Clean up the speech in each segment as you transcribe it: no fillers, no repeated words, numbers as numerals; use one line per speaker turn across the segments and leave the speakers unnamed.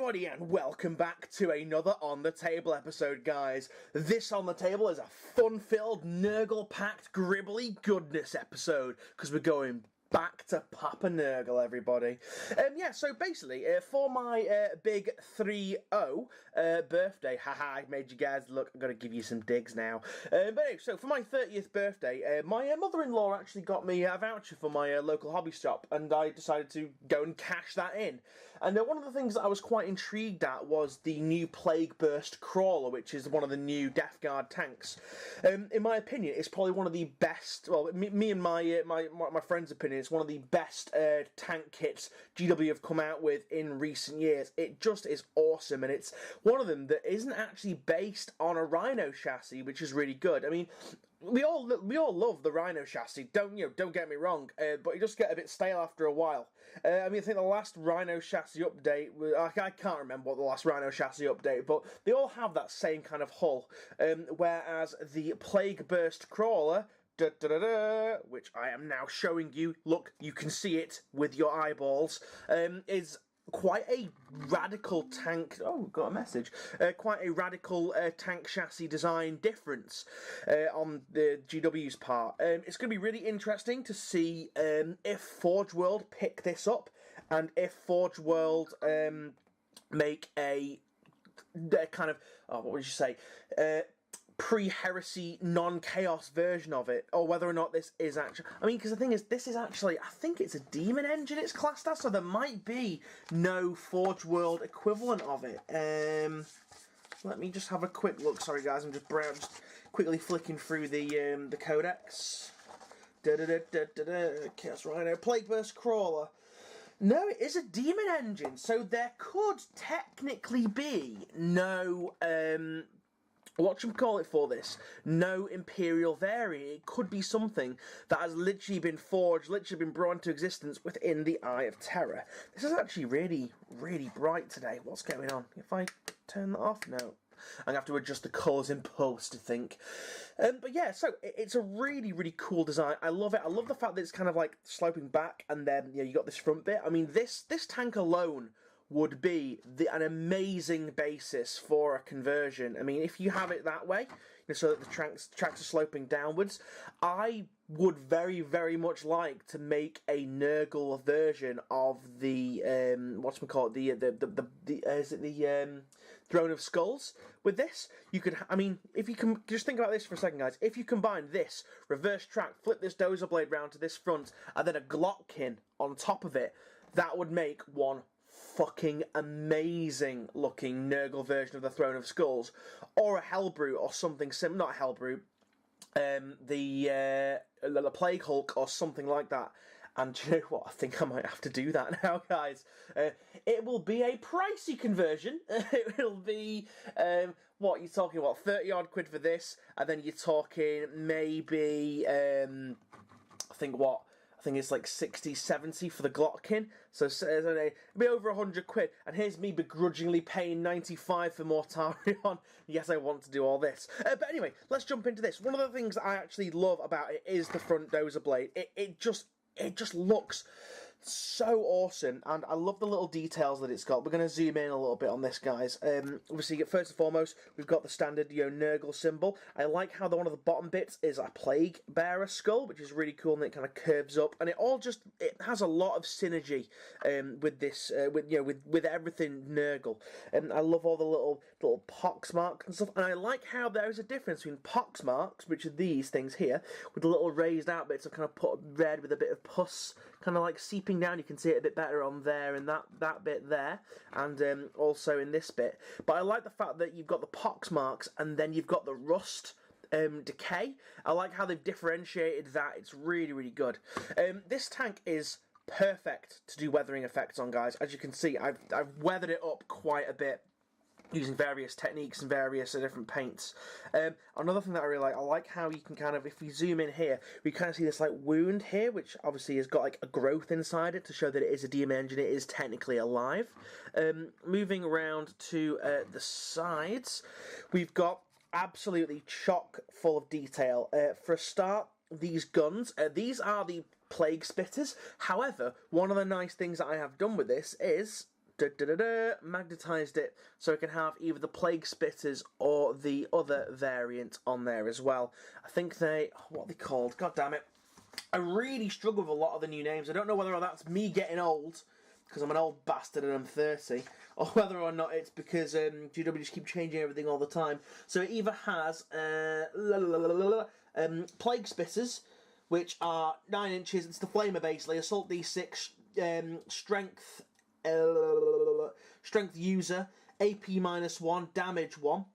everybody, and welcome back to another On The Table episode, guys. This On The Table is a fun-filled, Nurgle-packed, gribbly goodness episode, because we're going back to Papa Nurgle, everybody. So basically, for my big 3-0 birthday, haha, I made you guys look, I'm going to give you some digs now. But anyway, so for my 30th birthday, my mother-in-law actually got me a voucher for my local hobby shop, and I decided to go and cash that in. And one of the things that I was quite intrigued at was the new Plague Burst Crawler, which is one of the new Death Guard tanks. In my opinion, it's probably one of the best, well, me and my friend's opinion, it's one of the best tank kits GW have come out with in recent years. It just is awesome, and it's one of them that isn't actually based on a Rhino chassis, which is really good. I mean, we all love the Rhino chassis. Don't get me wrong, but you just get a bit stale after a while. I think the last Rhino chassis update, I can't remember what the last Rhino chassis update, but they all have that same kind of hull. Whereas the Plague Burst Crawler, which I am now showing you, look, you can see it with your eyeballs, is quite a radical tank. Oh, got a message. Quite a radical tank chassis design difference on the GW's part. It's going to be really interesting to see if Forge World pick this up, and if Forge World make a kind of, what would you say, pre-heresy, non-chaos version of it, or whether or not this is actually... I mean, because the thing is, this is actually... I think it's a demon engine it's classed as, so there might be no Forge World equivalent of it. Let me just have a quick look. Sorry, guys, I'm just quickly flicking through the codex. Chaos Rhino, Plague Burst Crawler. No, it is a demon engine, so there could technically be no... whatchamacallit for this? No Imperial variant. It could be something that has literally been forged, literally been brought into existence within the Eye of Terror. This is actually really, really bright today. What's going on? If I turn that off? No. I'm going to have to adjust the colours in post, I think. But yeah, so it's a really, really cool design. I love it. I love the fact that it's kind of like sloping back, and then you got this front bit. I mean, this tank alone would be an amazing basis for a conversion. I mean, if you have it that way, so that the tracks are sloping downwards, I would very, very much like to make a Nurgle version of the Throne of Skulls with this. You could, I mean, if you can just think about this for a second, guys. If you combine this reverse track, flip this dozer blade round to this front, and then a Glottkin on top of it, that would make one fucking amazing looking Nurgle version of the Throne of Skulls, or a Hellbrute or something not Hellbrute, the Plague Hulk or something like that. And do you know what? I think I might have to do that now, guys. It will be a pricey conversion. It will be, what you're talking about, 30 odd quid for this, and then you're talking maybe, I think it's like 60, 70 for the Glottkin. So it'll be over 100 quid. And here's me begrudgingly paying 95 for Mortarion. Yes, I want to do all this. But anyway, let's jump into this. One of the things that I actually love about it is the front dozer blade. It just looks so awesome, and I love the little details that it's got. We're going to zoom in a little bit on this, guys. Obviously, first and foremost, we've got the standard Nurgle symbol. I like how one of the bottom bits is a Plague Bearer skull, which is really cool, and it kind of curves up, and it has a lot of synergy with this, with everything Nurgle. And I love all the little pox marks and stuff, and I like how there is a difference between pox marks, which are these things here, with the little raised out bits of kind of put red with a bit of pus, kind of like seeping down. You can see it a bit better on there and that bit there, and also in this bit. But I like the fact that you've got the pox marks and then you've got the rust decay. I like how they've differentiated that. It's really, really good. This tank is perfect to do weathering effects on, guys. As you can see, I've weathered it up quite a bit using various techniques and various different paints. Another thing that I really like, I like how you can kind of, if we zoom in here, we kind of see this like wound here, which obviously has got like a growth inside it to show that it is a demon engine, it is technically alive. Moving around to the sides, we've got absolutely chock full of detail. For a start, these guns, these are the Plague Spitters. However, one of the nice things that I have done with this is magnetized it so it can have either the Plague Spitters or the other variant on there as well. I think what are they called? God damn it. I really struggle with a lot of the new names. I don't know whether that's me getting old, because I'm an old bastard and I'm 30, or whether or not it's because GW just keep changing everything all the time. So it either has Plague Spitters, which are 9 inches. It's the Flamer basically, Assault D6, Strength user, AP -1, damage 1,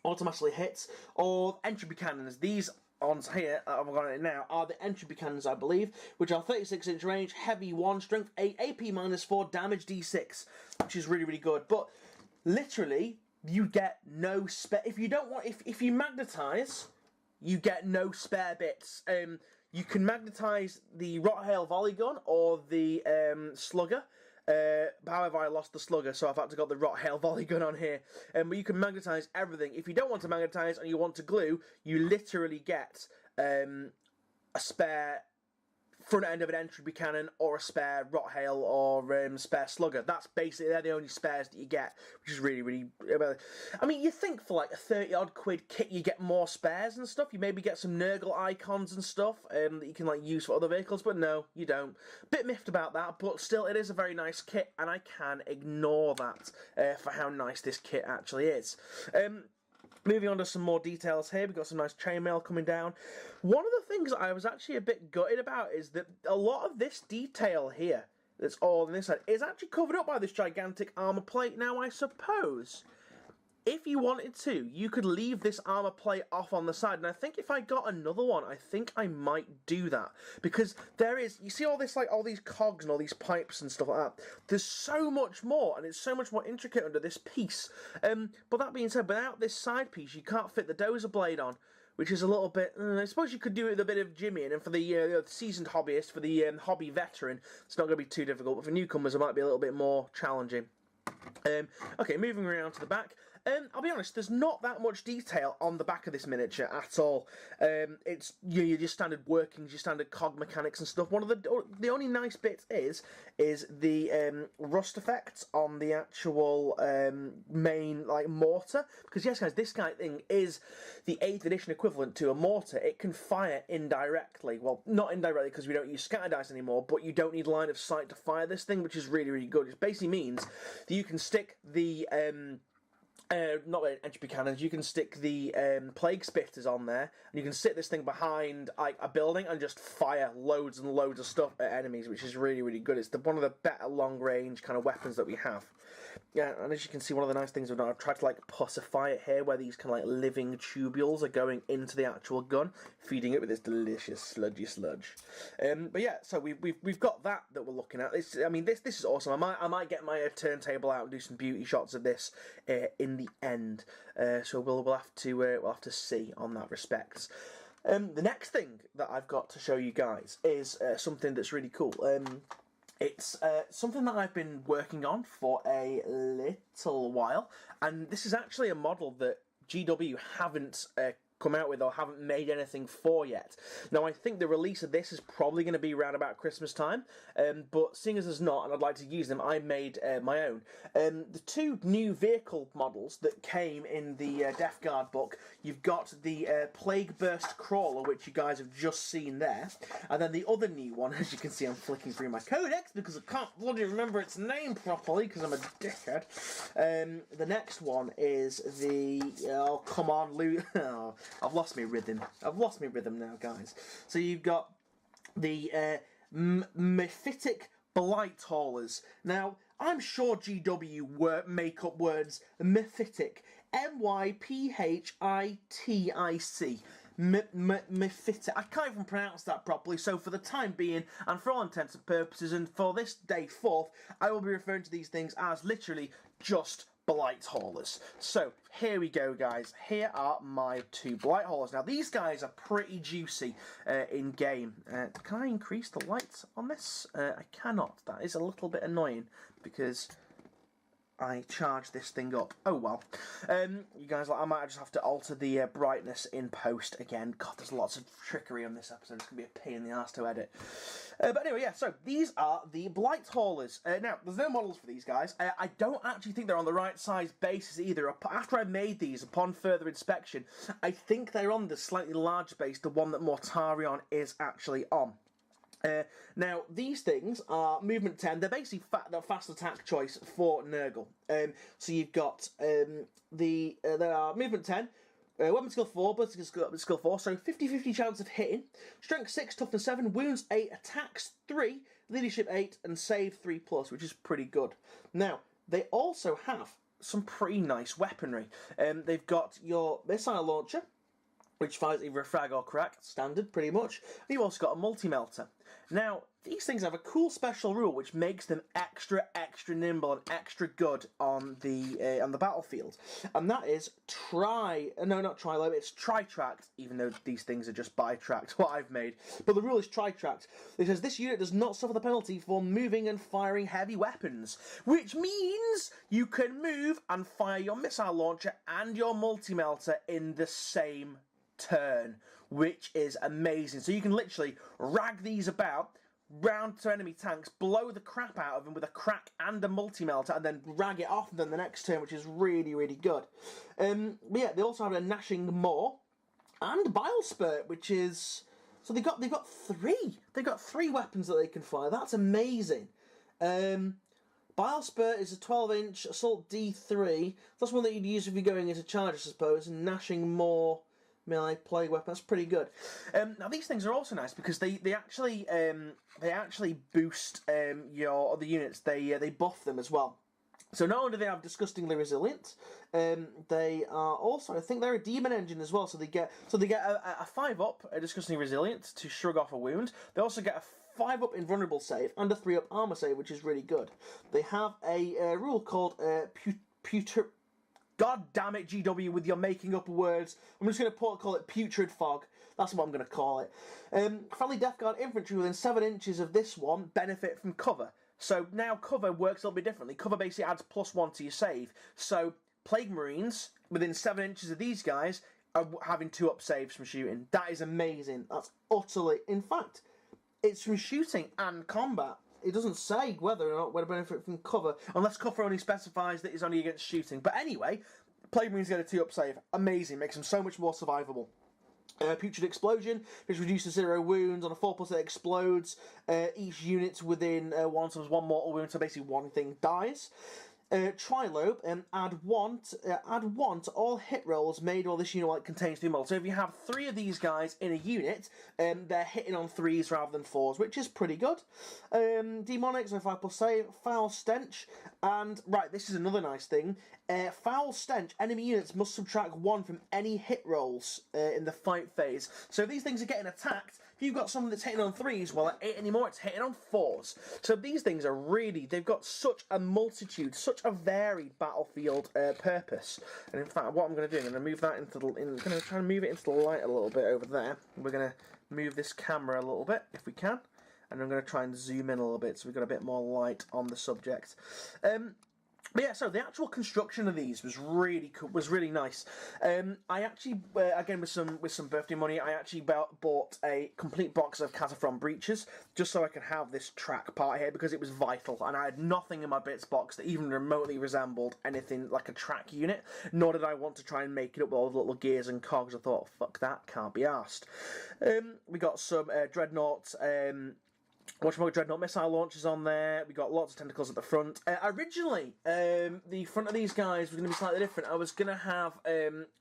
automatically hits, or Entropy Cannons. These on here, I've got it now, are the Entropy Cannons, I believe, which are 36-inch range, heavy 1, strength 8, AP -4, damage D6, which is really, really good. But literally, you get no spare. If you don't want, if you magnetize, you get no spare bits. You can magnetize the Rot-Hail Volley Gun or the Slugger. However, I lost the Slugger, so I've had to got the Rot-Hail Volley Gun on here. But you can magnetize everything. If you don't want to magnetize and you want to glue, you literally get a spare front end of an Entropy Cannon or a spare Rot-Hail or spare Slugger. That's basically, they're the only spares that you get, which is really, really... I mean, you think for like a 30-odd quid kit you get more spares and stuff. You maybe get some Nurgle icons and stuff that you can like use for other vehicles, but no, you don't. Bit miffed about that, but still, it is a very nice kit, and I can ignore that for how nice this kit actually is. Moving on to some more details here, we've got some nice chainmail coming down. One of the things I was actually a bit gutted about is that a lot of this detail here, that's all on this side, is actually covered up by this gigantic armour plate. Now, I suppose, if you wanted to, you could leave this armour plate off on the side, and I think if I got another one, I think I might do that, because there is, you see all this, like, all these cogs and all these pipes and stuff like that, there's so much more, and it's so much more intricate under this piece, but that being said, without this side piece, you can't fit the dozer blade on, which is a little bit, I suppose you could do it with a bit of jimmying, and for the seasoned hobbyist, for the hobby veteran, it's not going to be too difficult, but for newcomers, it might be a little bit more challenging. Okay, moving around to the back. I'll be honest, there's not that much detail on the back of this miniature at all. It's your just standard workings, your standard cog mechanics and stuff. One of the only nice bits is the rust effects on the actual main like mortar. Because yes, guys, this guy thing is the 8th edition equivalent to a mortar. It can fire indirectly. Well, not indirectly because we don't use scatter dice anymore, but you don't need line of sight to fire this thing, which is really, really good. It basically means that you can stick the not Entropy Cannons, you can stick the Plague Spitters on there, and you can sit this thing behind like a building and just fire loads and loads of stuff at enemies, which is really, really good. It's one of the better long-range kind of weapons that we have. Yeah, and as you can see, one of the nice things I've tried to like pussify it here, where these kind of like living tubules are going into the actual gun, feeding it with this delicious sludgy sludge. But yeah, so we've got that we're looking at. I mean, this is awesome. I might get my turntable out and do some beauty shots of this in the end. So we'll have to see on that respect. The next thing that I've got to show you guys is something that's really cool. It's something that I've been working on for a little while, and this is actually a model that GW haven't come out with or haven't made anything for yet. Now, I think the release of this is probably going to be around about Christmas time, but seeing as there's not, and I'd like to use them, I made my own. The two new vehicle models that came in the Death Guard book, you've got the Plague Burst Crawler, which you guys have just seen there, and then the other new one, as you can see, I'm flicking through my codex because I can't bloody remember its name properly because I'm a dickhead. The next one is the, oh come on, oh, I've lost my rhythm. I've lost my rhythm now, guys. So you've got the Mephitic Blight Haulers. Now, I'm sure GW make up words Mephitic. Myphitic. Mephitic. I can't even pronounce that properly, so for the time being, and for all intents and purposes, and for this day forth, I will be referring to these things as literally just Blight Haulers. So, here we go, guys. Here are my two Blight Haulers. Now, these guys are pretty juicy in game. Can I increase the lights on this? I cannot. That is a little bit annoying because I charge this thing up. Oh well. You guys, I might just have to alter the brightness in post again. God, there's lots of trickery on this episode. It's going to be a pain in the arse to edit. But anyway, yeah, so these are the Blight Haulers. Now, there's no models for these guys. I don't actually think they're on the right size basis either. After I made these, upon further inspection, I think they're on the slightly larger base, the one that Mortarion is actually on. Now, these things are movement 10. They're basically the fast attack choice for Nurgle. So you've got they are movement 10, weapon skill 4, ballistic skill 4, so 50-50 chance of hitting. Strength 6, toughness 7, wounds 8, attacks 3, leadership 8, and save 3+, which is pretty good. Now, they also have some pretty nice weaponry. They've got your missile launcher, which fires either a frag or crack, standard pretty much. And you've also got a multi-melter. Now, these things have a cool special rule which makes them extra nimble and extra good on the battlefield, and that is it's tri-tracked, even though these things are just bi-tracked, what I've made. But the rule is tri-tracked. It says this unit does not suffer the penalty for moving and firing heavy weapons, which means you can move and fire your missile launcher and your multi-melter in the same turn, which is amazing. So you can literally rag these about, round to enemy tanks, blow the crap out of them with a crack and a multi-melter, and then rag it off then the next turn, which is really, really good. But yeah, they also have a Gnashing Maw and Bile Spurt, which is... So they've got three. They've got 3 weapons that they can fire. That's amazing. Bile Spurt is a 12-inch Assault D3. That's one that you'd use if you're going into charge, I suppose. And Gnashing Maw melee plague weapon. That's pretty good. Now these things are also nice because they actually boost your other units. They buff them as well. So not only do they have disgustingly resilient, they are also, I think they're a demon engine as well. So they get a 5-up, a disgustingly resilient to shrug off a wound. They also get a 5-up invulnerable save and a 3-up armor save, which is really good. They have a rule called God damn it, GW, with your making up words. I'm just going to call it Putrid Fog. That's what I'm going to call it. Friendly Death Guard infantry within 7 inches of this one benefit from cover. So now cover works a little bit differently. Cover basically adds +1 to your save. So Plague Marines within 7 inches of these guys are having 2-up saves from shooting. That is amazing. That's utterly... In fact, it's from shooting and combat. It doesn't say whether or not we're benefit from cover, unless cover only specifies that it's only against shooting. But anyway, Plague Marines get a 2-up save. Amazing, makes them so much more survivable. Putrid Explosion, which reduces 0 wounds. On a 4+, it explodes. Each unit within 1, so there's 1 mortal wound, so basically one thing dies. Trilobe, add 1 to all hit rolls made while this unit contains 3 models. So if you have 3 of these guys in a unit, they're hitting on 3s rather than 4s, which is pretty good. Demonics, so 5+ save. Foul Stench, and right, this is another nice thing. Foul Stench, enemy units must subtract 1 from any hit rolls in the fight phase. So if these things are getting attacked, if you've got someone that's hitting on 3s, well, it ain't anymore, it's hitting on 4s. So these things are really, they've got such a multitude, such a varied battlefield purpose. And in fact, what I'm going to do, I'm going to move that into the, I'm going to try and move it into the light a little bit over there. We're going to move this camera a little bit, if we can. And I'm going to try and zoom in a little bit so we've got a bit more light on the subject. But yeah, so the actual construction of these was really cool, was really nice. I actually, again with some birthday money, I actually bought a complete box of Cataphrone breaches just so I could have this track part here because it was vital, and I had nothing in my bits box that even remotely resembled anything like a track unit. Nor did I want to try and make it up with all the little gears and cogs. I thought, fuck that, can't be arsed. We got some Dreadnoughts. Dreadnought missile launchers on there. We got lots of tentacles at the front. Originally, the front of these guys was going to be slightly different. I was going to have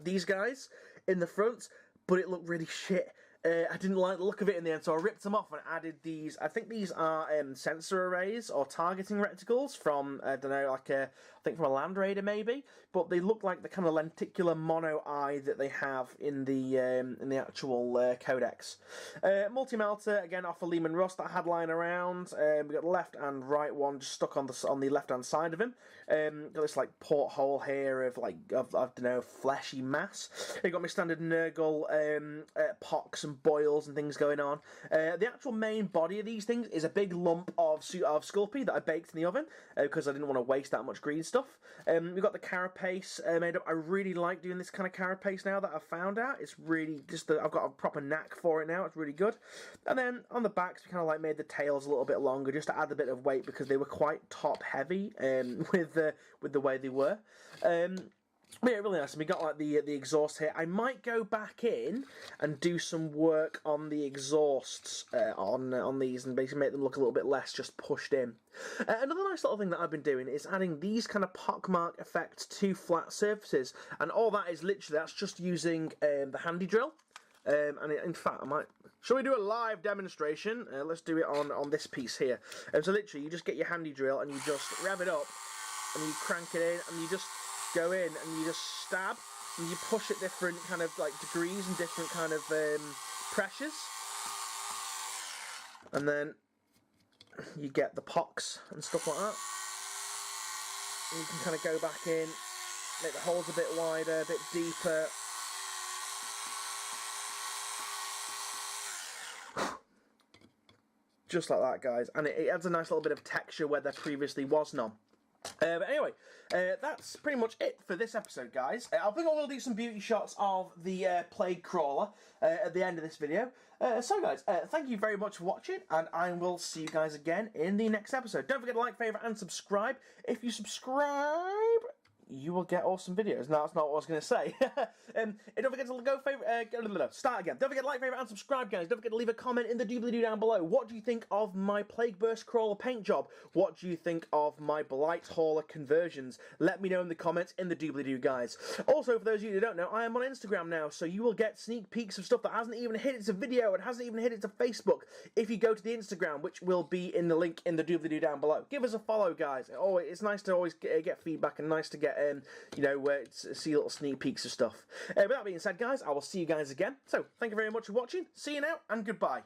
these guys in the front, but it looked really shit. I didn't like the look of it in the end, so I ripped them off and added these. I think these are sensor arrays or targeting reticles from, I don't know, like I think from a Land Raider maybe, but they look like the kind of lenticular mono eye that they have in the actual codex. Multi-melter, again off a Lehman Russ that I had lying around. We got the left and right one just stuck on the left hand side of him. Got this like porthole here of I don't know, fleshy mass. You got my standard Nurgle Pox some boils and things going on. The actual main body of these things is a big lump of Sculpey that I baked in the oven because I didn't want to waste that much green stuff. We've got the carapace made up. I really like doing this kind of carapace now that I've found out. It's really just I've got a proper knack for it now. It's really good. And then on the backs, we kind of like made the tails a little bit longer just to add a bit of weight because they were quite top heavy with the way they were. Yeah, really nice. And we got like the exhaust here. I might go back in and do some work on the exhausts on these and basically make them look a little bit less just pushed in. Another nice little thing that I've been doing is adding these kind of pockmark effects to flat surfaces, and all that is literally that's just using the handy drill. In fact, I might. Shall we do a live demonstration? Let's do it on this piece here. So literally, you just get your handy drill and you just rev it up, and you crank it in, and you just go in and you just stab, and you push at different kind of like degrees and different kind of pressures, and then you get the pocks and stuff like that. And you can kind of go back in, make the holes a bit wider, a bit deeper. Just like that, guys, and it adds a nice little bit of texture where there previously was none. But anyway, that's pretty much it for this episode, guys. I think I will do some beauty shots of the Plague Crawler at the end of this video. So, guys, thank you very much for watching, and I will see you guys again in the next episode. Don't forget to like, favourite, and subscribe. If you subscribe, you will get awesome videos. No, that's not what I was going to say. And don't forget to go favourite. Start again. Don't forget to like, favourite, and subscribe, guys. Don't forget to leave a comment in the doobly-doo down below. What do you think of my Plague Burst Crawler paint job? What do you think of my Blight Hauler conversions? Let me know in the comments in the doobly-doo, guys. Also, for those of you who don't know, I am on Instagram now, so you will get sneak peeks of stuff that hasn't even hit its video and hasn't even hit its Facebook if you go to the Instagram, which will be in the link in the doobly-doo down below. Give us a follow, guys. Oh, it's nice to always get feedback and nice to get see little sneak peeks of stuff. With that being said, guys, I will see you guys again. So, thank you very much for watching. See you now, and goodbye.